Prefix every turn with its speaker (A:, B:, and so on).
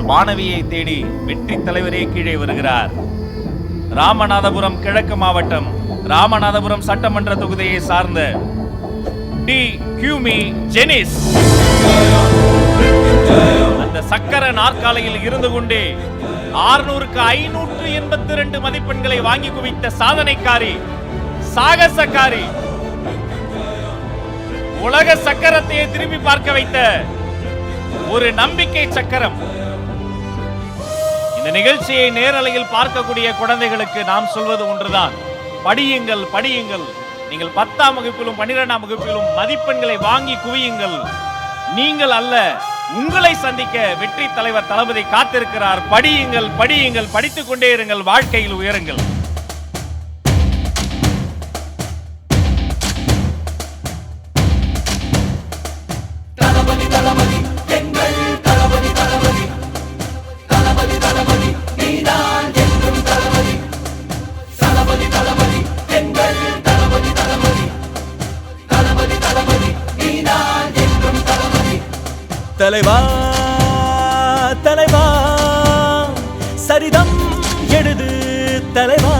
A: மாணவியை தேடி வெற்றி தலைவரே கீழே வருகிறார். ராமநாதபுரம் கிழக்கு மாவட்டம் ராமநாதபுரம் சட்டமன்ற தொகுதியை சார்ந்த டி கியூமி ஜெனிஸ் அந்த சக்கர நாற்காலியில் இருந்து கொண்டே 600க்கு 582 மதிப்பெண்களை வாங்கி குவித்த சாதனைக்காரி, சாகசக்காரி, உலக சக்கரத்தையே திரும்பி பார்க்க வைத்த ஒரு நம்பிக்கை சக்கரம். இந்த நிகழ்ச்சியை நேரலையில் பார்க்கக்கூடிய குழந்தைகளுக்கு நாம் சொல்வது ஒன்றுதான், படியுங்கள் படியுங்கள். நீங்கள் 10ஆம் வகுப்பிலும் 12ஆம் வகுப்பிலும் மதிப்பெண்களை வாங்கி குவியுங்கள். நீங்கள் அல்ல, உங்களை சந்திக்க வெற்றி தலைவர் தளபதி காத்திருக்கிறார். படியுங்கள் படியுங்கள், படித்துக் கொண்டே இருங்கள், வாழ்க்கையில் உயருங்கள்.
B: தளபதி தளபதி எங்கள் தளபதி தளபதி தளபதி தளபதி நீதான் என்றும் தளபதி தளபதி தளபதி எங்கள் தளபதி தளபதி தளபதி தளபதி நீதான் என்றும் தளபதி.
C: தலைவா தலைவா சரிதம் எழுது தலைவா.